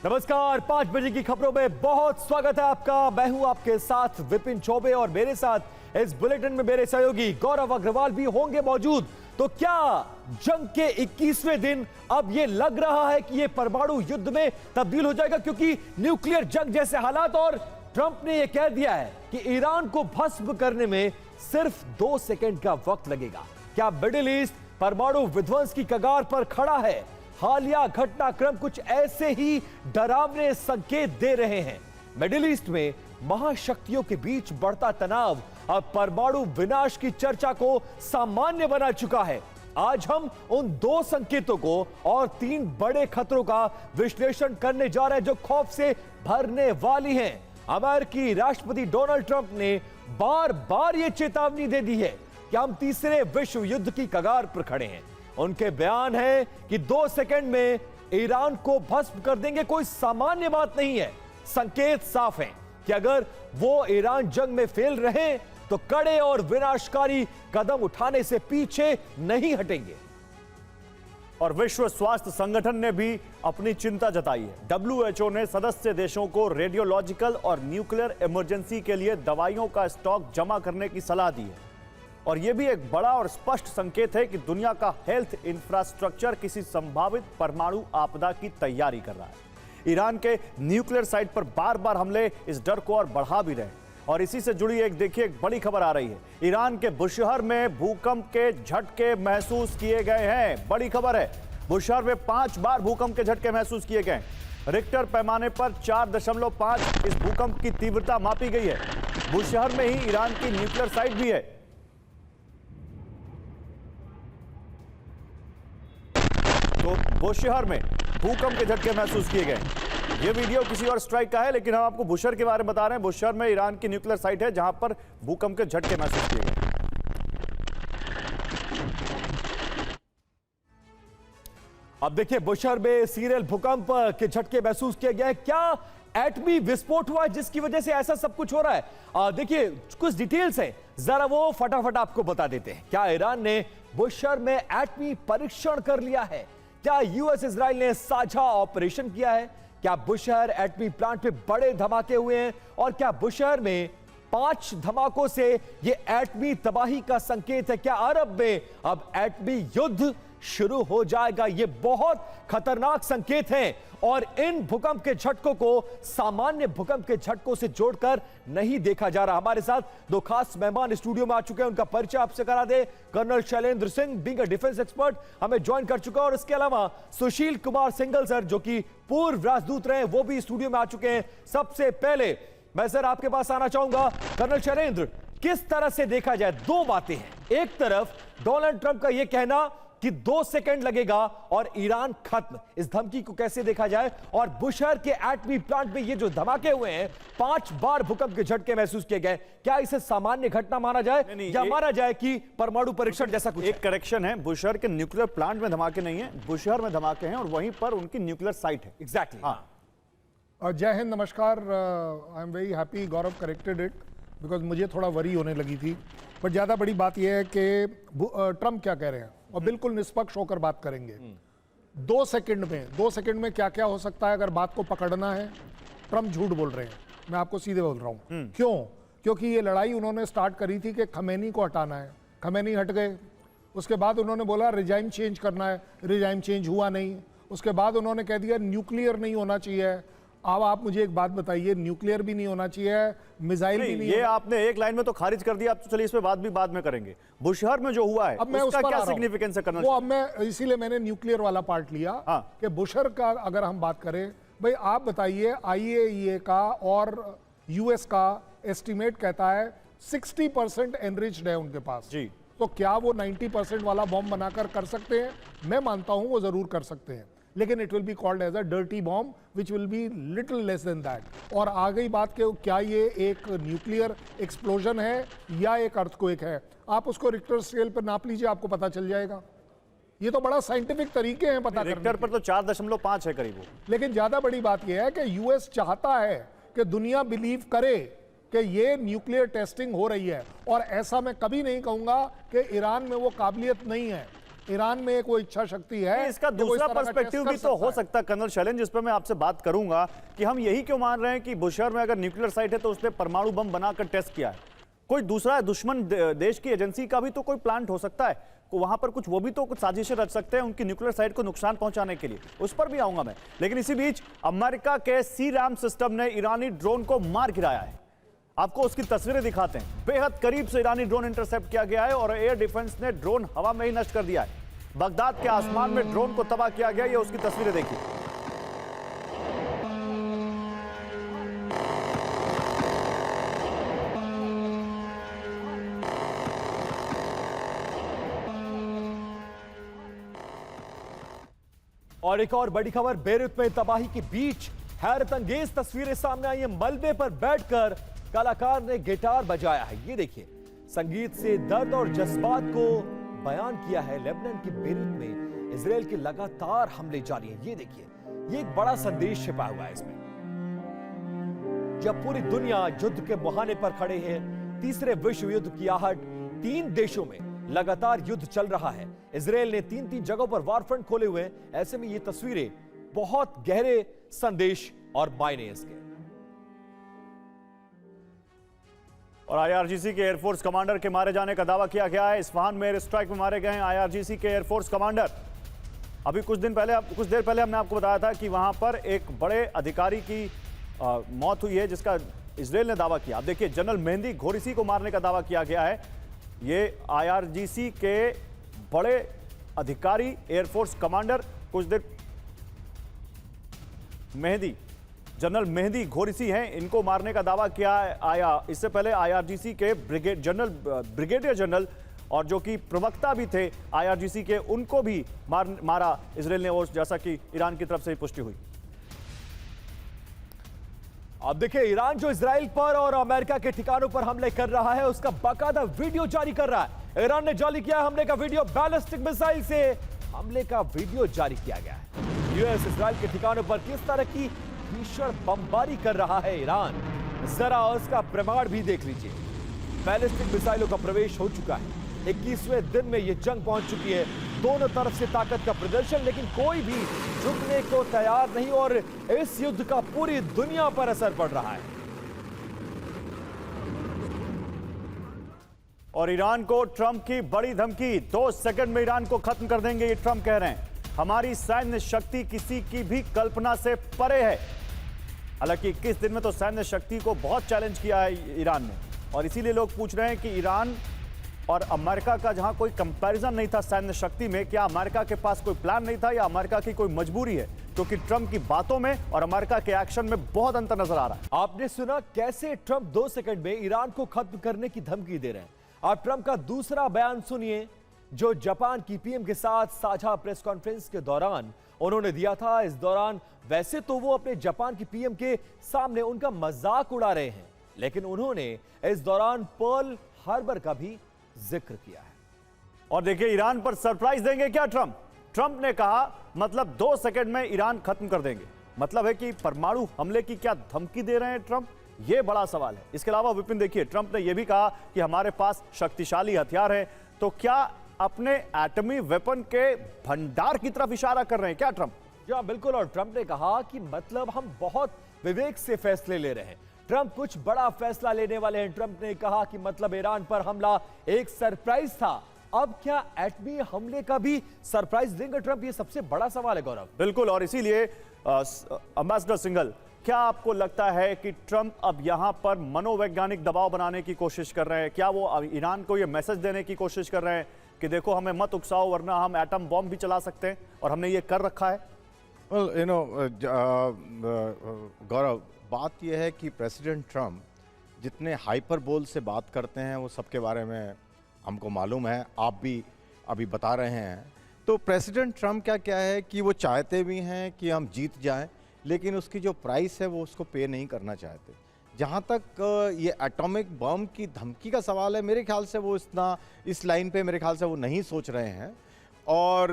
नमस्कार, 5 बजे की खबरों में बहुत स्वागत है आपका। मैं हूं आपके साथ विपिन चौबे और मेरे साथ इस बुलेटिन में मेरे सहयोगी गौरव अग्रवाल भी होंगे मौजूद। तो क्या जंग के 21वें दिन अब यह लग रहा है कि यह परमाणु युद्ध में तब्दील हो जाएगा, क्योंकि न्यूक्लियर जंग जैसे हालात और ट्रंप ने यह कह दिया है कि ईरान को भस्म करने में सिर्फ 2 सेकंड का वक्त लगेगा। क्या मिडिल ईस्ट परमाणु विध्वंस की कगार पर खड़ा है? हालिया घटनाक्रम कुछ ऐसे ही डरावने संकेत दे रहे हैं। मिडिल ईस्ट में महाशक्तियों के बीच बढ़ता तनाव अब परमाणु विनाश की चर्चा को सामान्य बना चुका है। आज हम उन 2 संकेतों को और 3 बड़े खतरों का विश्लेषण करने जा रहे हैं जो खौफ से भरने वाली हैं। अमेरिकी राष्ट्रपति डोनाल्ड ट्रंप ने बार बार यह चेतावनी दे दी है कि हम तीसरे विश्व युद्ध की कगार पर खड़े हैं। उनके बयान है कि 2 सेकंड में ईरान को भस्म कर देंगे कोई सामान्य बात नहीं है। संकेत साफ हैं कि अगर वो ईरान जंग में फेल रहे तो कड़े और विनाशकारी कदम उठाने से पीछे नहीं हटेंगे। और विश्व स्वास्थ्य संगठन ने भी अपनी चिंता जताई है। WHO ने सदस्य देशों को रेडियोलॉजिकल और न्यूक्लियर इमरजेंसी के लिए दवाइयों का स्टॉक जमा करने की सलाह दी है। और यह भी एक बड़ा और स्पष्ट संकेत है कि दुनिया का हेल्थ इंफ्रास्ट्रक्चर किसी संभावित परमाणु आपदा की तैयारी कर रहा है। ईरान के न्यूक्लियर साइट पर बार बार हमले इस डर को और बढ़ा भी रहे हैं। और इसी से जुड़ी एक बड़ी खबर आ रही है। ईरान के बुशहर में भूकंप के झटके महसूस किए गए हैं। बड़ी खबर है, बुशहर में 5 बार भूकंप के झटके महसूस किए गए। रिक्टर पैमाने पर 4.5 इस भूकंप की तीव्रता मापी गई है। बुशहर में ही ईरान की न्यूक्लियर साइट भी है। तो बुशहर में भूकंप के झटके महसूस किए गए। यह वीडियो किसी और स्ट्राइक का है, लेकिन हम आपको बुशहर के बारे में बता रहे हैं। बुशहर में ईरान की न्यूक्लियर साइट है जहां पर भूकंप के झटके महसूस किए गए। अब देखिए, बुशहर में सीरियल भूकंप के झटके महसूस किए गए। क्या एटमी विस्फोट हुआ है जिसकी वजह से ऐसा सब कुछ हो रहा है? देखिए, कुछ डिटेल्स है, जरा वो फटाफट आपको बता देते हैं। क्या ईरान ने बुशहर में एटमी परीक्षण कर लिया है? क्या यूएस इजराइल ने साझा ऑपरेशन किया है? क्या बुशहर एटमी प्लांट पे बड़े धमाके हुए हैं? और क्या बुशहर में 5 धमाकों से यह एटमी तबाही का संकेत है? क्या अरब में अब एटमी युद्ध शुरू हो जाएगा? यह बहुत खतरनाक संकेत है और इन भूकंप के झटकों को सामान्य भूकंप के झटकों से जोड़कर नहीं देखा जा रहा। हमारे साथ 2 खास मेहमान स्टूडियो में आ चुके हैं, उनका परिचय आपसे करा दे। Colonel Shailendra Singh, being a defence expert, हमें ज्वाइन कर चुका है। और इसके अलावा सुशील कुमार सिंघल सर, जो कि पूर्व राजदूत रहे, वो भी स्टूडियो में आ चुके हैं। सबसे पहले मैं सर आपके पास आना चाहूंगा। कर्नल शैलेंद्र, किस तरह से देखा जाए? 2 बातें हैं। एक तरफ डोनाल्ड ट्रंप का यह कहना कि 2 सेकंड लगेगा और ईरान खत्म, इस धमकी को कैसे देखा जाए? और बुशहर के एटमी प्लांट में ये जो धमाके हुए हैं, 5 बार भूकंप के झटके महसूस किए गए, क्या इसे सामान्य घटना माना जाए या माना जाए कि परमाणु परीक्षण जैसा कुछ? एक करेक्शन है, बुशहर के न्यूक्लियर प्लांट में धमाके नहीं है, बुशहर में धमाके हैं और वहीं पर उनकी न्यूक्लियर साइट है। एग्जैक्टली। हाँ, जय हिंद, नमस्कार। I am very happy Gaurav corrected it, because मुझे थोड़ा वरी होने लगी थी। बट ज़्यादा बड़ी बात यह है कि ट्रंप क्या कह रहे हैं और बिल्कुल निष्पक्ष होकर बात करेंगे। 2 सेकंड में क्या क्या हो सकता है अगर बात को पकड़ना है। ट्रंप झूठ बोल रहे हैं, मैं आपको सीधे बोल रहा हूँ। क्यों? क्योंकि ये लड़ाई उन्होंने स्टार्ट करी थी कि खमेनी को हटाना है, खमेनी हट गए। उसके बाद उन्होंने बोला रिजाइम चेंज करना है, रिजाइम चेंज हुआ नहीं। उसके बाद उन्होंने कह दिया न्यूक्लियर नहीं होना चाहिए। अब आप मुझे एक बात बताइए, न्यूक्लियर भी नहीं होना चाहिए, मिसाइल भी नहीं। ये आपने एक लाइन में तो खारिज कर दिया। अब तो चलिए इस पे बात भी बाद में करेंगे। बुशहर में जो हुआ है, अब मैं उसका क्या सिग्निफिकेंस है? करना वो अब मैं इसीलिए मैंने न्यूक्लियर वाला पार्ट लिया। हाँ। कि बुशहर का अगर हम बात करें, भाई आप बताइए, IAEA का और यूएस का एस्टिमेट कहता है 60% एनरिच्ड है उनके पास जी। तो क्या वो 90% वाला बॉम्ब बनाकर कर सकते हैं? मैं मानता हूं वो जरूर कर सकते हैं, लेकिन it will be called as a dirty bomb which will be little less than that. और आ गई बात कि क्या ये एक न्यूक्लियर एक्सप्लोजन है या एक अर्थक्वेक है? आप उसको रिक्टर स्केल पर नाप लीजिए, आपको पता चल जाएगा। ये तो बड़ा साइंटिफिक तरीके हैं पता करने के। रिक्टर पर तो 4.5 है करीब। लेकिन ज्यादा बड़ी बात यह है कि यूएस चाहता है कि दुनिया बिलीव करे कि ये न्यूक्लियर टेस्टिंग हो रही है। और ऐसा मैं कभी नहीं कहूंगा कि ईरान में वो काबिलियत नहीं है। ईरान में कोई इच्छा शक्ति है। इसका कि वो इस दूसरा तरह का पर्सपेक्टिव टेस्ट भी कर तो हो है। सकता है कर्नल शैलेंद्र, जिस पर मैं आपसे बात करूंगा कि हम यही क्यों मान रहे हैं कि बुशहर में अगर न्यूक्लियर साइट है तो उसने परमाणु बम बनाकर टेस्ट किया है। कोई दूसरा दुश्मन देश की एजेंसी का भी तो कोई प्लांट हो सकता है, वहां पर कुछ वो भी तो कुछ साजिशें रच सकते हैं उनकी न्यूक्लियर साइट को नुकसान पहुंचाने के लिए, उस पर भी आऊंगा मैं। लेकिन इसी बीच अमेरिका के सी-रैम सिस्टम ने ईरानी ड्रोन को मार गिराया है। आपको उसकी तस्वीरें दिखाते हैं। बेहद करीब से ईरानी ड्रोन इंटरसेप्ट किया गया है और एयर डिफेंस ने ड्रोन हवा में ही नष्ट कर दिया है। बगदाद के आसमान में ड्रोन को तबाह किया गया, ये उसकी तस्वीरें देखिए। और एक और बड़ी खबर, बेरूत में तबाही के बीच हैरत अंगेज तस्वीरें सामने आई हैं। मलबे पर बैठकर कलाकार ने गिटार बजाया है। ये देखिए, संगीत से दर्द और जज्बात को बयान किया है। लेबनान के बेरूत में इजराइल के लगातार हमले जारी हैं। ये देखिए, ये एक बड़ा संदेश छिपा हुआ है इसमें। जब पूरी दुनिया युद्ध के मुहाने पर खड़े हैं, तीसरे विश्व युद्ध की आहट, 3 देशों में लगातार युद्ध चल रहा है। इजराइल ने 3 जगहों पर वार फ्रंट खोले हुए हैं। ऐसे में ये तस्वीरें बहुत गहरे संदेश और मायने इसके। और आईआरजीसी के एयरफोर्स कमांडर के मारे जाने का दावा किया गया है। इस्फहान में एयर स्ट्राइक में मारे गए हैं आईआरजीसी के एयरफोर्स कमांडर। अभी कुछ देर पहले हमने आपको बताया था कि वहां पर एक बड़े अधिकारी की मौत हुई है, जिसका इजराइल ने दावा किया। अब देखिए, जनरल मेहंदी घोरिसी को मारने का दावा किया गया है। ये आईआरजीसी के बड़े अधिकारी एयरफोर्स कमांडर कुछ देर जनरल मेहंदी घोरिसी हैं, इनको मारने का दावा किया आया। इससे पहले आईआरजीसी के ब्रिगेडियर जनरल और जो कि प्रवक्ता भी थे आईआरजीसी के, उनको भी मारा इजराइल ने, और जैसा कि ईरान की तरफ से पुष्टि हुई। अब देखिए, ईरान जो इजराइल पर और अमेरिका के ठिकानों पर हमले कर रहा है, उसका बाकायदा वीडियो जारी कर रहा है। ईरान ने जारी किया हमले का वीडियो, बैलिस्टिक मिसाइल से हमले का वीडियो जारी किया गया है। यूएस इजराइल के ठिकानों पर किस तरह की भीषण बमबारी कर रहा है ईरान, जरा उसका प्रमाण भी देख लीजिए। बैलिस्टिक मिसाइलों का प्रवेश हो चुका है। 21वें दिन में यह जंग पहुंच चुकी है। दोनों तरफ से ताकत का प्रदर्शन, लेकिन कोई भी झुकने को तैयार नहीं और इस युद्ध का पूरी दुनिया पर असर पड़ रहा है। और ईरान को ट्रंप की बड़ी धमकी, 2 सेकंड में ईरान को खत्म कर देंगे, ये ट्रंप कह रहे हैं। हमारी सैन्य शक्ति किसी की भी कल्पना से परे है। हालांकि 21 दिन में तो सैन्य शक्ति को बहुत चैलेंज किया है ईरान ने, और इसीलिए लोग पूछ रहे हैं कि ईरान और अमेरिका का जहां कोई कंपैरिजन नहीं था सैन्य शक्ति में, क्या अमेरिका के पास कोई प्लान नहीं था या अमेरिका की कोई मजबूरी है? क्योंकि ट्रंप की बातों में और अमेरिका के एक्शन में बहुत अंतर नजर आ रहा है। आपने सुना कैसे ट्रंप 2 सेकंड में ईरान को खत्म करने की धमकी दे रहे हैं। आप ट्रंप का दूसरा बयान सुनिए, जो जापान की पीएम के साथ साझा प्रेस कॉन्फ्रेंस के दौरान उन्होंने दिया था। इस दौरान वैसे तो वो अपने जापान की पीएम के सामने उनका मजाक उड़ा रहे हैं, लेकिन उन्होंने इस दौरान पर्ल हार्बर का भी जिक्र किया है। और देखिए, ईरान पर सरप्राइज देंगे क्या ट्रंप? ट्रंप ने कहा मतलब 2 सेकंड में ईरान खत्म कर देंगे। मतलब है कि परमाणु हमले की क्या धमकी दे रहे हैं ट्रंप? यह बड़ा सवाल है। इसके अलावा विपिन देखिए, ट्रंप ने यह भी कहा कि हमारे पास शक्तिशाली हथियार है। तो क्या अपने एटमी वेपन के भंडार की तरफ इशारा कर रहे हैं क्या ट्रंप? जी हाँ, बिल्कुल। और ट्रंप ने कहा कि मतलब हम बहुत विवेक से फैसले ले रहे हैं। ट्रंप कुछ बड़ा फैसला लेने वाले हैं। ट्रंप ने कहा कि मतलब ईरान पर हमला एक सरप्राइज था, अब क्या एटमी हमले का भी सरप्राइज देंगे ट्रंप? ये सबसे बड़ा सवाल है गौरव। बिल्कुल। और इसीलिए एम्बेसडर सिंघल, क्या आपको लगता है कि ट्रंप अब यहां पर मनोवैज्ञानिक दबाव बनाने की कोशिश कर रहे हैं? क्या वो ईरान को यह मैसेज देने की कोशिश कर रहे हैं कि देखो हमें मत उकसाओ वरना हम एटम बॉम्ब भी चला सकते हैं, और हमने ये कर रखा है? वेल, यू नो गौरव, बात यह है कि प्रेसिडेंट ट्रंप जितने हाइपरबोल से बात करते हैं वो सबके बारे में हमको मालूम है, आप भी अभी बता रहे हैं। तो प्रेसिडेंट ट्रंप क्या है कि वो चाहते भी हैं कि हम जीत जाएं, लेकिन उसकी जो प्राइस है वो उसको पे नहीं करना चाहते। जहाँ तक ये एटॉमिक बम की धमकी का सवाल है, मेरे ख्याल से वो इस लाइन पे मेरे ख्याल से वो नहीं सोच रहे हैं, और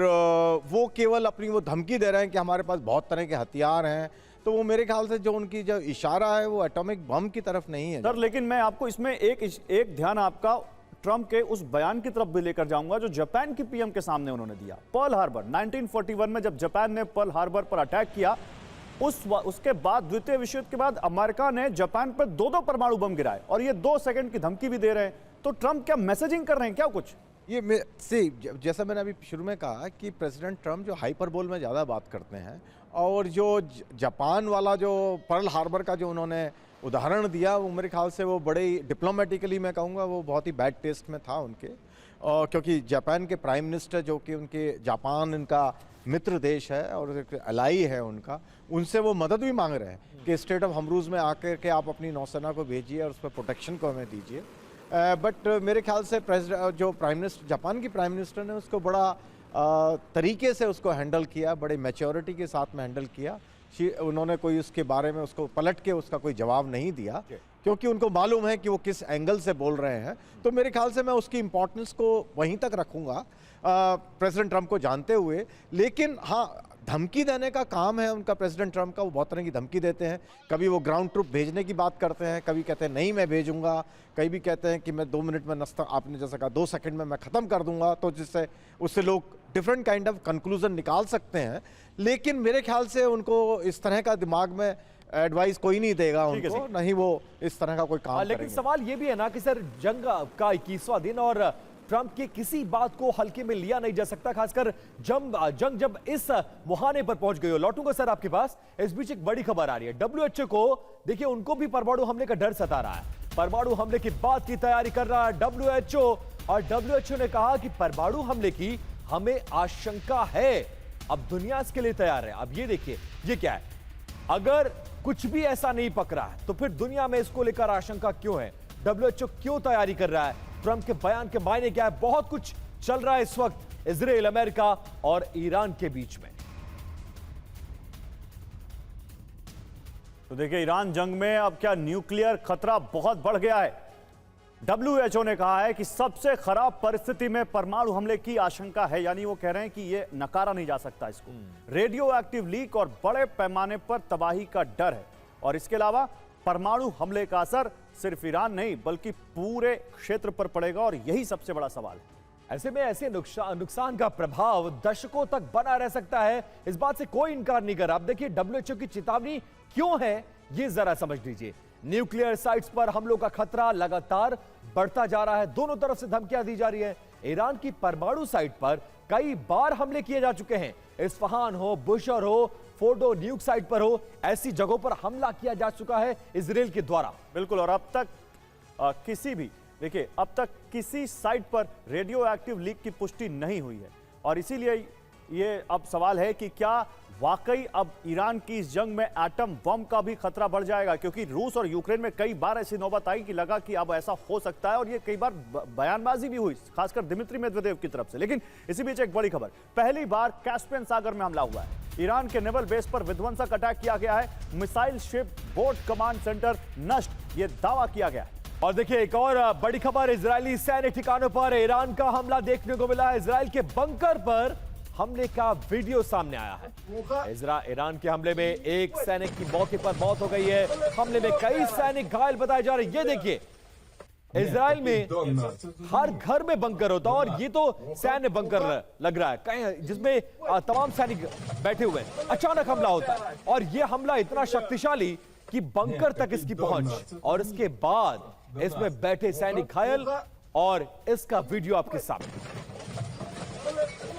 वो केवल अपनी वो धमकी दे रहे हैं कि हमारे पास बहुत तरह के हथियार हैं। तो वो मेरे ख्याल से जो उनकी जो इशारा है वो एटॉमिक बम की तरफ नहीं है सर। लेकिन मैं आपको इसमें एक ध्यान आपका ट्रंप के उस बयान की तरफ भी लेकर जाऊंगा जो जापान की पीएम के सामने उन्होंने दिया। पर्ल हार्बर 1941 में जब जापान ने पर्ल हार्बर पर अटैक किया, उसके बाद द्वितीय विश्व युद्ध के बाद अमेरिका ने जापान पर 2 परमाणु बम गिराए और ये 2 सेकंड की धमकी भी दे रहे हैं। तो ट्रंप क्या मैसेजिंग कर रहे हैं क्या कुछ? जैसा मैंने अभी शुरू में कहा कि प्रेसिडेंट ट्रंप जो हाइपरबोल में ज़्यादा बात करते हैं, और जो जापान वाला जो पर्ल हार्बर का जो उन्होंने उदाहरण दिया, वो मेरे ख्याल से वो बड़े डिप्लोमेटिकली मैं कहूँगा वो बहुत ही बैड टेस्ट में था उनके, क्योंकि जापान के प्राइम मिनिस्टर जो कि उनके जापान इनका मित्र देश है और एक अलाई है उनका, उनसे वो मदद भी मांग रहे हैं कि स्टेट ऑफ हम्रूज में आकर के आप अपनी नौसेना को भेजिए और उस पर प्रोटेक्शन को हमें दीजिए। बट मेरे ख्याल से जो प्राइम मिनिस्टर, जापान की प्राइम मिनिस्टर ने उसको बड़ा तरीके से उसको हैंडल किया, बड़े मैच्योरिटी के साथ में हैंडल किया। उन्होंने कोई उसके बारे में उसको पलट के उसका कोई जवाब नहीं दिया, क्योंकि उनको मालूम है कि वो किस एंगल से बोल रहे हैं। तो मेरे ख्याल से मैं उसकी इम्पोर्टेंस को वहीं तक रखूंगा प्रेसिडेंट ट्रंप को जानते हुए। लेकिन हाँ, धमकी देने का काम है उनका, प्रेसिडेंट ट्रंप का। वो बहुत तरह की धमकी देते हैं। कभी वो ग्राउंड ट्रूप भेजने की बात करते हैं, कभी कहते हैं नहीं मैं भेजूंगा, कभी भी कहते हैं कि मैं 2 मिनट में नस्ता, आपने जैसा कहा 2 सेकंड में मैं ख़त्म कर दूंगा, तो जिससे उससे लोग डिफरेंट काइंड ऑफ कंक्लूजन निकाल सकते हैं। लेकिन मेरे ख्याल से उनको इस तरह का दिमाग में एडवाइस कोई नहीं देगा उनको, नहीं वो इस तरह का कोई काम लेकिन करेंगे। सवाल ये भी है ना कि सर जंग का 21वां दिन और ट्रंप की किसी बात को हल्के में लिया नहीं जा सकता, खासकर जंग जब इस मुहाने पर पहुंच गई हो। लौटूंगा सर आपके पास। इस बीच एक बड़ी खबर आ रही है। डब्ल्यूएचओ को देखिए, उनको भी परमाणु हमले का डर सता रहा है। परमाणु हमले की बात की तैयारी कर रहा है डब्ल्यूएचओ, और डब्ल्यूएचओ ने कहा कि परमाणु हमले की हमें आशंका है। अब दुनिया इसके लिए तैयार है। अब ये देखिए, ये क्या है, अगर कुछ भी ऐसा नहीं पकड़ा है तो फिर दुनिया में इसको लेकर आशंका क्यों है? डब्ल्यूएचओ क्यों तैयारी कर रहा है? ट्रंप के बयान के मायने क्या है? बहुत कुछ चल रहा है इस वक्त इजराइल, अमेरिका और ईरान के बीच में। तो देखिए, ईरान जंग में अब क्या न्यूक्लियर खतरा बहुत बढ़ गया है। डब्ल्यूएचओ ने कहा है कि सबसे खराब परिस्थिति में परमाणु हमले की आशंका है, यानी वो कह रहे हैं कि ये नकारा नहीं जा सकता इसको। रेडियो एक्टिव लीक और बड़े पैमाने पर तबाही का डर है, और इसके अलावा परमाणु हमले का असर सिर्फ ईरान नहीं बल्कि पूरे क्षेत्र पर पड़ेगा, और यही सबसे बड़ा सवाल है। ऐसे में ऐसे नुकसान का प्रभाव दशकों तक बना रह सकता है, इस बात से कोई इनकार नहीं कर रहा। अब देखिए डब्ल्यूएचओ की चेतावनी क्यों है, ये जरा समझ लीजिए। न्यूक्लियर साइट्स पर हमलों का खतरा लगातार बढ़ता जा रहा है, दोनों तरफ से धमकियां दी जा रही है। ईरान की परमाणु साइट पर कई बार हमले किए जा चुके हैं। इस्फहान हो, बुशर हो, फोर्डो न्यूक साइट पर हो, ऐसी जगहों पर हमला किया जा चुका है इजराइल के द्वारा। बिल्कुल, और अब तक देखिए, अब तक किसी साइट पर रेडियो एक्टिव लीक की पुष्टि नहीं हुई है, और इसीलिए ये अब सवाल है कि क्या वाकई अब ईरान की इस जंग में एटम बम का भी खतरा बढ़ जाएगा, क्योंकि रूस और यूक्रेन में कई बार ऐसी नौबत आई कि लगा कि अब ऐसा हो सकता है, और ये कई बार बयानबाजी भी हुई, खासकर दिमित्री मेदवेदेव की तरफ से। लेकिन इसी बीच एक बड़ी खबर, पहली बार कैस्पियन सागर में हमला हुआ है। ईरान के नेवल बेस पर विध्वंसक अटैक किया गया है, missile ship boat command centre नष्ट, ये दावा किया गया है। और देखिए एक और बड़ी खबर, इजरायली सैन्य ठिकानों पर ईरान का हमला देखने को मिला है। इजराइल के बंकर पर हमले का वीडियो सामने आया है। ईरान के हमले में एक सैनिक की मौके पर मौत हो गई है। हमले में कई सैनिक घायल बताए जा रहे हैं। ये देखिए, इजराइल में हर घर में बंकर होता है, और ये तो सैन्य बंकर लग रहा है कहीं, जिसमें तमाम सैनिक बैठे हुए हैं। अचानक हमला होता है, और ये हमला इतना शक्तिशाली कि बंकर तक इसकी पहुंच, और इसके बाद इसमें बैठे सैनिक घायल, और इसका वीडियो आपके सामने।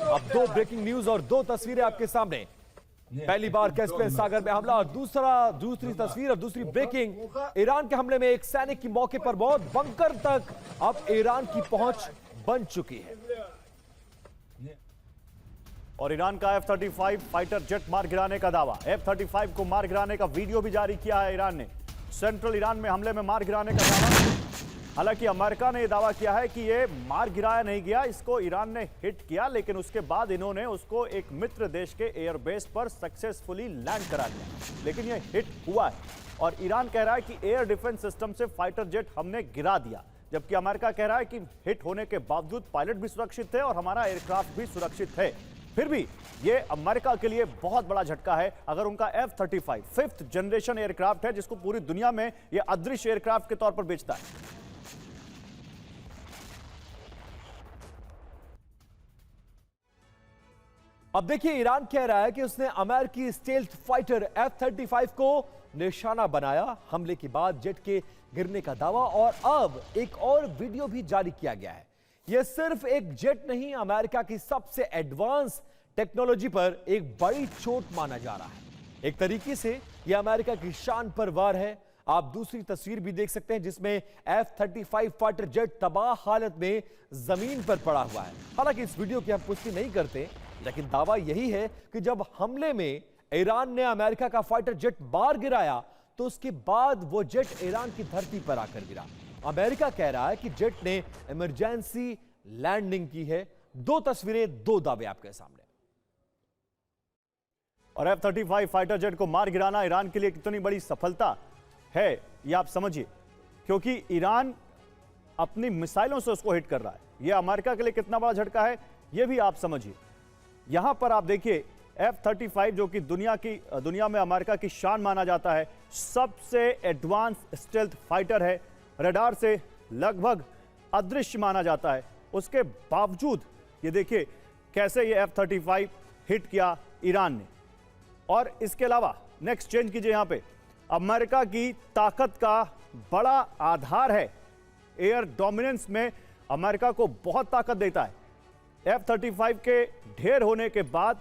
अब 2 ब्रेकिंग न्यूज और 2 तस्वीरें आपके सामने। पहली बार कैस्पियन सागर में हमला, और दूसरी तस्वीर और दूसरी ब्रेकिंग, ईरान के हमले में एक सैनिक की मौके पर मौत, बंकर तक अब ईरान की पहुंच बन चुकी है। और ईरान का F-35 फाइटर जेट मार गिराने का दावा, F-35 को मार गिराने का वीडियो भी जारी किया है ईरान ने। सेंट्रल ईरान में हमले में मार गिराने का दावा। हालांकि अमेरिका ने यह दावा किया है कि यह मार गिराया नहीं गया, इसको ईरान ने हिट किया, लेकिन उसके बाद इन्होंने उसको एक मित्र देश के एयरबेस पर सक्सेसफुली लैंड करा दिया, लेकिन यह हिट हुआ है। और ईरान कह रहा है कि एयर डिफेंस सिस्टम से फाइटर जेट हमने गिरा दिया, जबकि अमेरिका कह रहा है कि हिट होने के बावजूद पायलट भी सुरक्षित थे और हमारा एयरक्राफ्ट भी सुरक्षित है। फिर भी ये अमेरिका के लिए बहुत बड़ा झटका है। अगर उनका F-35 5th जनरेशन एयरक्राफ्ट है, जिसको पूरी दुनिया में यह अदृश्य एयरक्राफ्ट के तौर पर बेचता है। अब देखिए ईरान कह रहा है कि उसने अमेरिकी स्टेल्थ फाइटर F-35 को निशाना बनाया, हमले के बाद जेट के गिरने का दावा, और अब एक और वीडियो भी जारी किया गया है। यह सिर्फ एक जेट नहीं, अमेरिका की सबसे एडवांस टेक्नोलॉजी पर एक बड़ी चोट माना जा रहा है। एक तरीके से यह अमेरिका की शान पर वार है। आप दूसरी तस्वीर भी देख सकते हैं जिसमें F-35 फाइटर जेट तबाह हालत में जमीन पर पड़ा हुआ है। हालांकि इस वीडियो की हम पुष्टि नहीं करते, लेकिन दावा यही है कि जब हमले में ईरान ने अमेरिका का फाइटर जेट बाहर गिराया तो उसके बाद वो जेट ईरान की धरती पर आकर गिरा। अमेरिका कह रहा है कि जेट ने इमरजेंसी लैंडिंग की है। दो तस्वीरें, दो दावे आपके सामने। और F-35 फाइटर जेट को मार गिराना ईरान के लिए कितनी बड़ी सफलता है ये आप समझिए, क्योंकि ईरान अपनी मिसाइलों से उसको हिट कर रहा है। यह अमेरिका के लिए कितना बड़ा झटका है यह भी आप समझिए। यहां पर आप देखिए F-35 जो कि दुनिया में अमेरिका की शान माना जाता है, सबसे एडवांस स्टेल्थ फाइटर है, रडार से लगभग अदृश्य माना जाता है। उसके बावजूद ये देखिए कैसे ये F-35 हिट किया ईरान ने। और इसके अलावा नेक्स्ट चेंज कीजिए, यहां पे अमेरिका की ताकत का बड़ा आधार है, एयर डोमिनेंस में अमेरिका को बहुत ताकत देता है। F-35 के ढेर होने के बाद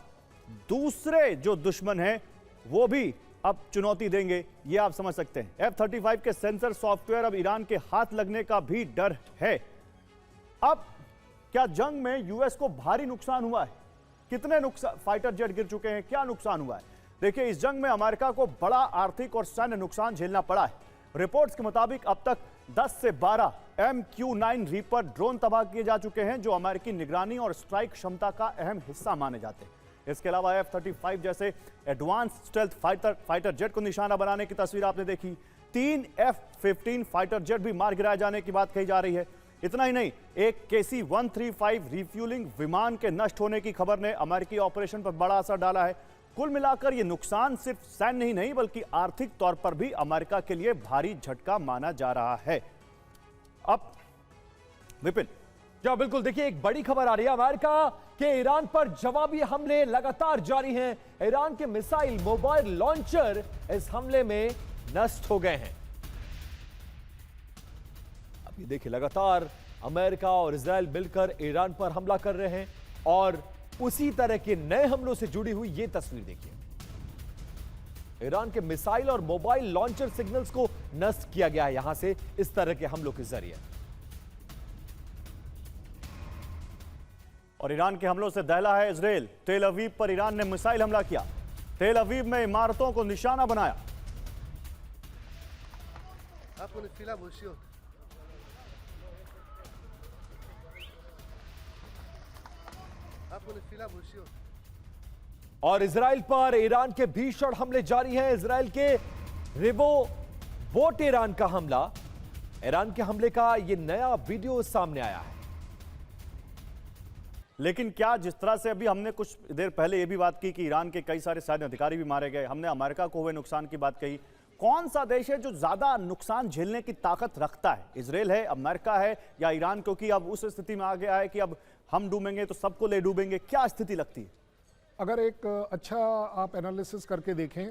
दूसरे जो दुश्मन हैं वो भी अब चुनौती देंगे, ये आप समझ सकते हैं। F-35 के सेंसर सॉफ्टवेयर अब ईरान के हाथ लगने का भी डर है। अब क्या जंग में यूएस को भारी नुकसान हुआ है? कितने फाइटर जेट गिर चुके हैं, क्या नुकसान हुआ है? देखिए, इस जंग में अमेरिका को बड़ा आर्थिक और सैन्य नुकसान झेलना पड़ा है। रिपोर्ट्स के मुताबिक अब तक 10 से 12 MQ-9 रीपर ड्रोन तबाह किए जा चुके हैं, जो अमेरिकी निगरानी और स्ट्राइक क्षमता का अहम हिस्सा माने जाते हैं। इसके अलावा F-35 जैसे एडवांस स्टेल्थ फाइटर जेट को निशाना बनाने की तस्वीर आपने देखी। 3 F-15 फाइटर जेट भी मार गिराए जाने की बात कही जा रही है। इतना ही नहीं, एक KC-135 रिफ्यूलिंग विमान के नष्ट होने की खबर ने अमेरिकी ऑपरेशन पर बड़ा असर डाला है। कुल मिलाकर यह नुकसान सिर्फ सैन्य ही नहीं बल्कि आर्थिक तौर पर भी अमेरिका के लिए भारी झटका माना जा रहा है। अब विपिन, जी बिल्कुल, देखिए एक बड़ी खबर आ रही है। अमेरिका के ईरान पर जवाबी हमले लगातार जारी हैं। ईरान के मिसाइल, मोबाइल लॉन्चर इस हमले में नष्ट हो गए हैं। अब ये देखिए, लगातार अमेरिका और इजराइल मिलकर ईरान पर हमला कर रहे हैं, और उसी तरह के नए हमलों से जुड़ी हुई ये तस्वीर देखिए। ईरान के मिसाइल और मोबाइल लॉन्चर सिग्नल्स को नष्ट किया गया है यहां से इस तरह के हमलों के जरिए। और ईरान के हमलों से दहला है इजराइल। तेल अवीव पर ईरान ने मिसाइल हमला किया। तेल अवीव में इमारतों को निशाना बनाया। और इजराइल पर ईरान के भीषण हमले जारी हैं। इजराइल के रिबो बोट ईरान का हमला, ईरान के हमले का यह नया वीडियो सामने आया है। लेकिन क्या जिस तरह से अभी हमने कुछ देर पहले यह भी बात की कि ईरान के कई सारे सैन्य अधिकारी भी मारे गए, हमने अमेरिका को हुए नुकसान की बात कही, कौन सा देश है जो ज्यादा नुकसान झेलने की ताकत रखता है? इजराइल है, अमेरिका है, या ईरान? क्योंकि अब उस स्थिति में आ गया है कि अब हम डूबेंगे तो सबको ले डूबेंगे। क्या स्थिति लगती है? अगर एक अच्छा आप एनालिसिस करके देखें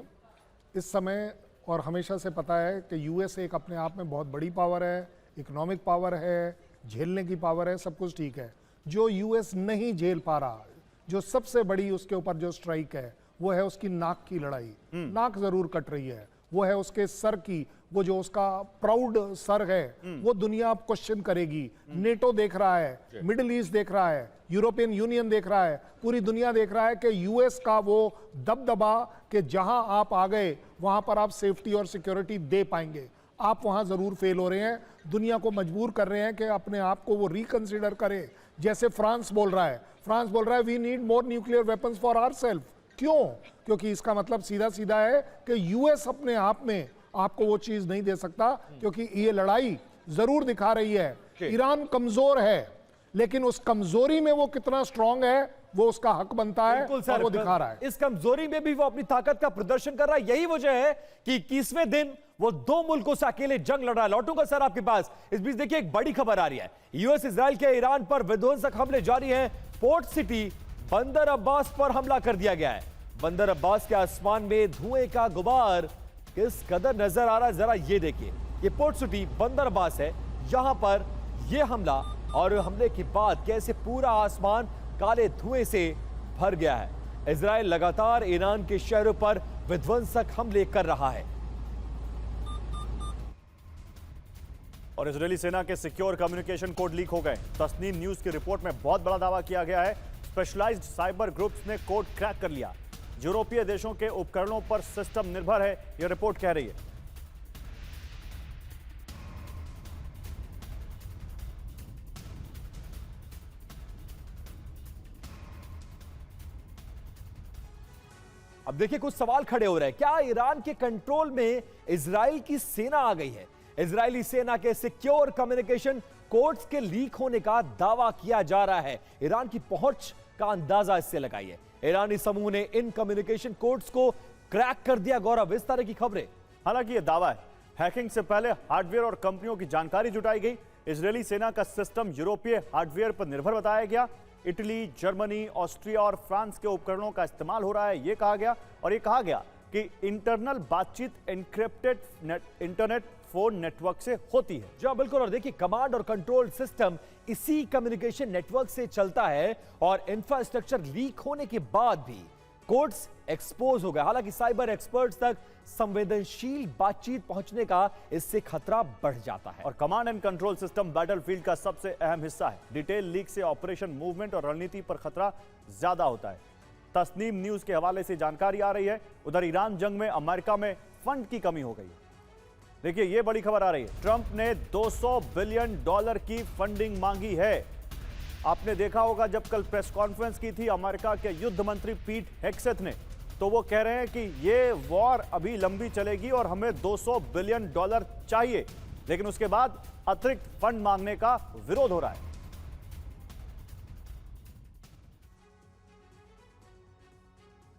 इस समय, और हमेशा से पता है कि यूएस एक अपने आप में बहुत बड़ी पावर है, इकोनॉमिक पावर है, झेलने की पावर है, सब कुछ ठीक है। जो यूएस नहीं झेल पा रहा, जो सबसे बड़ी उसके ऊपर जो स्ट्राइक है, वो है उसकी नाक की लड़ाई। नाक जरूर कट रही है, वो है उसके सर की, वो जो उसका प्राउड सर है, वो दुनिया अब क्वेश्चन करेगी। नेटो देख रहा है, मिडिल ईस्ट देख रहा है, यूरोपियन यूनियन देख रहा है, पूरी दुनिया देख रहा है कि यूएस का वो दबदबा कि जहां आप आ गए वहां पर आप सेफ्टी और सिक्योरिटी दे पाएंगे, आप वहां जरूर फेल हो रहे हैं। दुनिया को मजबूर कर रहे हैं कि अपने आप को वो रिकंसिडर करे। जैसे फ्रांस बोल रहा है we need more nuclear weapons for ourselves. क्यों? क्योंकि इसका मतलब सीधा सीधा है कि यूएस अपने आप में आपको वो चीज नहीं दे सकता, क्योंकि ये लड़ाई जरूर दिखा रही है ईरान कमजोर है, लेकिन उस कमजोरी में वो कितना स्ट्रांग है वो उसका हक बनता है और वो दिखा रहा है। इस कमजोरी में भी वो अपनी ताकत का प्रदर्शन कर रहा है। यही वजह है कि 21वें दिन वो दो मुल्कों से अकेले जंग लड़ रहा है। लौटूंगा सर आपके पास। इस बीच देखिए एक बड़ी खबर आ रही है। यूएस इजराइल के ईरान पर विध्वंसक हमले जारी हैं। पोर्ट सिटी बंदर अब्बास पर हमला कर दिया गया है। बंदर अब्बास के आसमान में धुएं का गुबार किस कदर नजर आ रहा है, जरा ये देखिए। ये पोर्ट सिटी बंदर अब्बास है, यहां पर यह हमला और हमले के बाद कैसे पूरा आसमान काले धुएं से भर गया है। इजराइल लगातार ईरान के शहरों पर विध्वंसक हमले कर रहा है। और इजरायली सेना के सिक्योर कम्युनिकेशन कोड लीक हो गए। तस्नीम न्यूज की रिपोर्ट में बहुत बड़ा दावा किया गया है। स्पेशलाइज्ड साइबर ग्रुप्स ने कोड क्रैक कर लिया। यूरोपीय देशों के उपकरणों पर सिस्टम निर्भर है, यह रिपोर्ट कह रही है। अब देखिए कुछ सवाल खड़े हो रहे हैं। क्या ईरान के कंट्रोल में इजराइल की सेना आ गई है? इजरायली सेना के सिक्योर कम्युनिकेशन कोड्स के लीक होने का दावा किया जा रहा है। ईरान की पहुंच का अंदाजा इससे लगाइए। ईरानी समूह ने इन कम्युनिकेशन कोड्स को क्रैक कर दिया। गौरव, इस तरह की खबरें। हालांकि यह दावा है, हैकिंग से पहले हार्डवेयर और कंपनियों की जानकारी जुटाई गई। इजरायली सेना का सिस्टम यूरोपीय हार्डवेयर पर निर्भर बताया गया। इटली, जर्मनी, ऑस्ट्रिया और फ्रांस के उपकरणों का इस्तेमाल हो रहा है, यह कहा गया। और यह कहा गया कि इंटरनल बातचीत एनक्रिप्टेड इंटरनेट फोन नेटवर्क से होती है। जी बिल्कुल। और देखिए कमांड और कंट्रोल सिस्टम इसी कम्युनिकेशन नेटवर्क से चलता है और इंफ्रास्ट्रक्चर लीक होने के बाद भी कोड्स एक्सपोज हो गए। हालांकि साइबर एक्सपर्ट्स तक संवेदनशील बातचीत पहुंचने का इससे खतरा बढ़ जाता है। और command and control system battlefield का सबसे अहम हिस्सा है। डिटेल लीक से ऑपरेशन मूवमेंट और रणनीति पर खतरा ज्यादा होता है। तस्नीम न्यूज के हवाले से जानकारी आ रही है, उधर ईरान जंग में अमेरिका में फंड की कमी हो गई है। देखिए ये बड़ी खबर आ रही है, ट्रंप ने $200 बिलियन की फंडिंग मांगी है। आपने देखा होगा जब कल प्रेस कॉन्फ्रेंस की थी अमेरिका के युद्ध मंत्री पीट हेग्सेथ ने, तो वो कह रहे हैं कि ये वॉर अभी लंबी चलेगी और हमें $200 बिलियन चाहिए, लेकिन उसके बाद अतिरिक्त फंड मांगने का विरोध हो रहा है।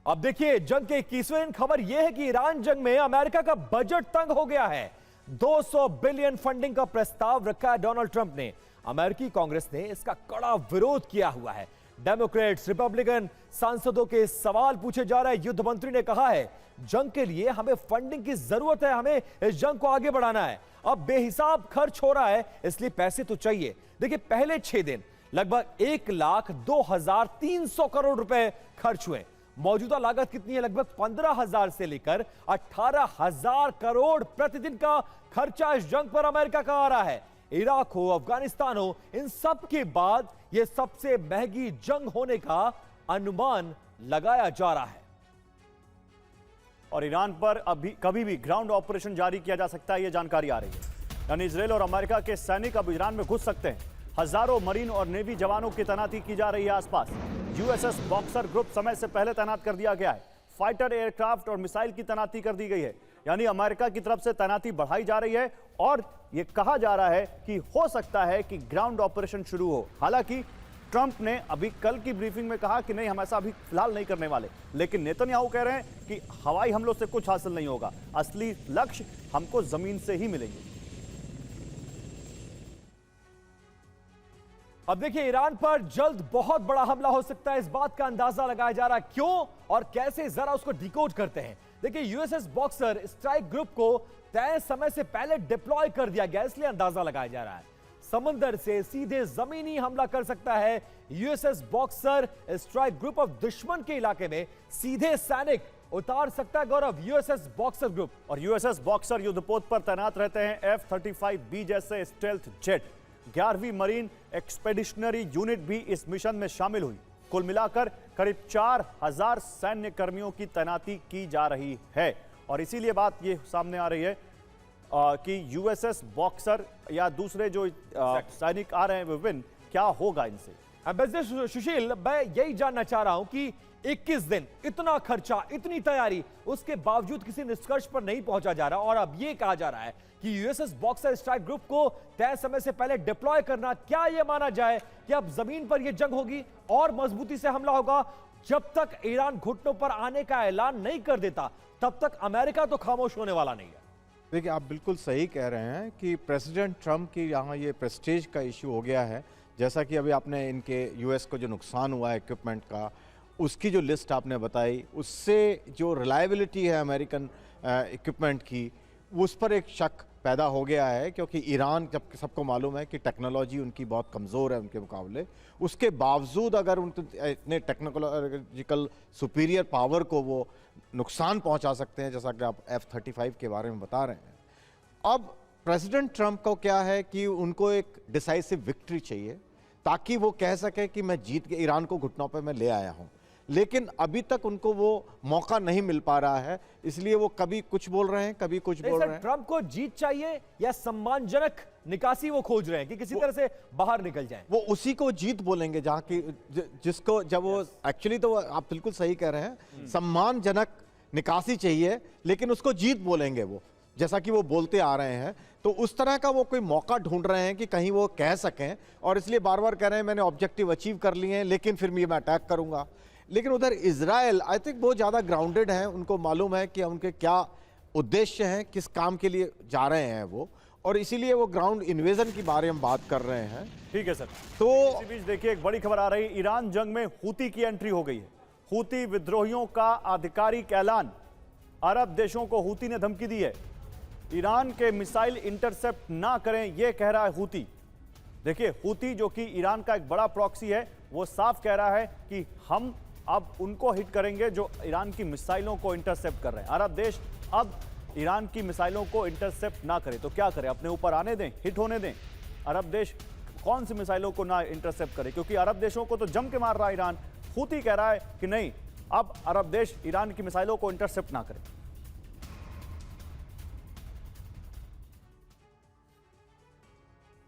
अब देखिए जंग के 21वें खबर यह है कि ईरान जंग में अमेरिका का बजट तंग हो गया है। 200 बिलियन फंडिंग का प्रस्ताव रखा है डोनाल्ड ट्रंप ने। अमेरिकी कांग्रेस ने इसका कड़ा विरोध किया हुआ है। डेमोक्रेट्स, रिपब्लिकन सांसदों के सवाल पूछे जा रहे हैं। युद्ध मंत्री ने कहा है जंग के लिए हमें फंडिंग की जरूरत है, हमें इस जंग को आगे बढ़ाना है। अब बेहिसाब खर्च हो रहा है, इसलिए पैसे तो चाहिए। देखिए पहले 6 दिन लगभग 1,02,300 करोड़ रुपए खर्च हुए। मौजूदा लागत कितनी है? लगभग 15,000 से लेकर 18,000 करोड़ प्रतिदिन का खर्चा इस जंग पर अमेरिका का आ रहा है। इराक हो, अफगानिस्तान हो, इन सब के बाद यह सबसे महंगी जंग होने का अनुमान लगाया जा रहा है। और ईरान पर अभी कभी भी ग्राउंड ऑपरेशन जारी किया जा सकता है, यह जानकारी आ रही है। यानी इजरायल और अमेरिका के सैनिक अब ईरान में घुस सकते हैं। हजारों मरीन और नेवी जवानों की तैनाती की जा रही है आसपास। यूएसएस बॉक्सर ग्रुप समय से पहले तैनात कर दिया गया है। फाइटर एयरक्राफ्ट और मिसाइल की तैनाती कर दी गई है। यानी अमेरिका की तरफ से तैनाती बढ़ाई जा रही है और यह कहा जा रहा है कि हो सकता है कि ग्राउंड ऑपरेशन शुरू हो। हालांकि ट्रंप ने अभी कल की ब्रीफिंग में कहा कि नहीं, हम ऐसा अभी फिलहाल नहीं करने वाले, लेकिन नेतन्याहू कह रहे हैं कि हवाई हमलों से कुछ हासिल नहीं होगा, असली लक्ष्य हमको जमीन से ही मिलेंगे। अब देखिए ईरान पर जल्द बहुत बड़ा हमला हो सकता है, इस बात का अंदाजा लगाया जा रहा है। क्यों और कैसे, जरा उसको डिकोड करते हैं। देखिए यूएसएस बॉक्सर स्ट्राइक ग्रुप को तय समय से पहले डिप्लॉय कर दिया गया, इसलिए अंदाजा लगाया जा रहा है समंदर से सीधे जमीनी हमला कर सकता है यूएसएस बॉक्सर स्ट्राइक ग्रुप। और दुश्मन के इलाके में सीधे सैनिक उतार सकता है गौरव यूएसएस बॉक्सर ग्रुप। और यूएसएस बॉक्सर युद्धपोत पर तैनात रहते हैं F-35B जैसे स्टेल्थ जेट। 11वीं मरीन एक्सपेडिशनरी यूनिट भी इस मिशन में शामिल हुई। कुल मिलाकर करीब 4,000 सैन्य कर्मियों की तैनाती की जा रही है। और इसीलिए बात ये सामने आ रही है कि यूएसएस बॉक्सर या दूसरे जो सैनिक आ रहे हैं विभिन्न, क्या होगा इनसे। एम्बेसडर सुशील, मैं यही जानना चाह रहा हूं कि 21 दिन, इतना खर्चा, इतनी तैयारी, उसके बावजूद किसी निष्कर्ष पर नहीं पहुंचा जा रहा और अब यह कहा जा रहा है कि यूएसएस बॉक्सर स्ट्राइक ग्रुप को तय समय से पहले डिप्लॉय करना, क्या यह माना जाए कि अब जमीन पर यह जंग होगी और मजबूती से हमला होगा? जब तक ईरान घुटनों पर आने का ऐलान नहीं कर देता तब तक अमेरिका तो खामोश होने वाला नहीं है। देखिए आप बिल्कुल सही कह रहे हैं कि प्रेसिडेंट ट्रंप की यहाँ ये प्रेस्टीज का इशू हो गया है जैसा कि अभी आपने इनके यूएस को जो नुकसान हुआ है इक्विपमेंट का, उसकी जो लिस्ट आपने बताई, उससे जो रिलायबिलिटी है अमेरिकन इक्विपमेंट की, उस पर एक शक पैदा हो गया है, क्योंकि ईरान, जब सबको मालूम है कि टेक्नोलॉजी उनकी बहुत कमज़ोर है उनके मुकाबले, उसके बावजूद अगर उन इतने टेक्नोलॉजिकल सुपीरियर पावर को वो नुकसान पहुंचा सकते हैं, जैसा कि आप F-35 के बारे में बता रहे हैं। अब प्रेसिडेंट ट्रंप को क्या है कि उनको एक डिसाइसिव विक्ट्री चाहिए, ताकि वो कह सके कि मैं जीत के ईरान को घुटनों पे मैं ले आया हूं। लेकिन अभी तक उनको वो मौका नहीं मिल पा रहा है, इसलिए वो कभी कुछ बोल रहे हैं, कभी कुछ बोल रहे हैं। ट्रंप को जीत चाहिए या सम्मानजनक निकासी वो खोज रहे हैं कि किसी तरह से बाहर निकल जाएं? वो उसी को जीत बोलेंगे जहां की जिसको, जब वो एक्चुअली, तो आप बिल्कुल सही कह रहे हैं, सम्मानजनक निकासी चाहिए, लेकिन उसको जीत बोलेंगे वो, जैसा कि वो बोलते आ रहे हैं। तो उस तरह का वो कोई मौका ढूंढ रहे हैं कि कहीं वो कह सकें, और इसलिए बार बार कह रहे हैं मैंने ऑब्जेक्टिव अचीव कर लिए हैं, लेकिन फिर मैं अटैक करूंगा। लेकिन उधर इजराइल आई थिंक बहुत ज़्यादा ग्राउंडेड है, उनको मालूम है कि उनके क्या उद्देश्य हैं, किस काम के लिए जा रहे हैं वो, और इसीलिए वो ग्राउंड इन्वेजन की बारे में बात कर रहे हैं। ठीक है सर। तो इसी बीच देखिए एक बड़ी खबर आ रही है, ईरान जंग में हूती की एंट्री हो गई है। हूती विद्रोहियों का आधिकारिक ऐलान, अरब देशों को हूती ने धमकी दी है, ईरान के मिसाइल इंटरसेप्ट ना करें, यह कह रहा है हूती। देखिए हूती जो कि ईरान का एक बड़ा प्रॉक्सी है, वो साफ कह रहा है कि हम अब उनको हिट करेंगे जो ईरान की मिसाइलों को इंटरसेप्ट कर रहे हैं। अरब देश अब ईरान की मिसाइलों को इंटरसेप्ट ना करें तो क्या करें, अपने ऊपर आने दें, हिट होने दें। अरब देश कौन सी मिसाइलों को ना इंटरसेप्ट करे, क्योंकि अरब देशों को तो जम के मार रहा है ईरान। हूती कह रहा है कि नहीं, अब अरब देश ईरान की मिसाइलों को इंटरसेप्ट ना करें।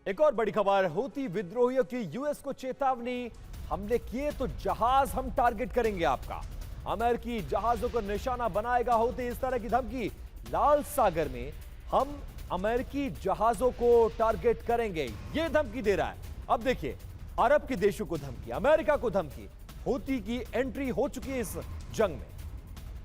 एक और बड़ी खबर, हूती विद्रोहियों की यूएस को चेतावनी, हमले किए तो जहाज हम टारगेट करेंगे आपका। अमेरिकी जहाजों को निशाना बनाएगा हूती, इस तरह की धमकी। लाल सागर में हम अमेरिकी जहाजों को टारगेट करेंगे, यह धमकी दे रहा है। अब देखिए, अरब के देशों को धमकी, अमेरिका को धमकी, हूती की एंट्री हो चुकी है इस जंग में।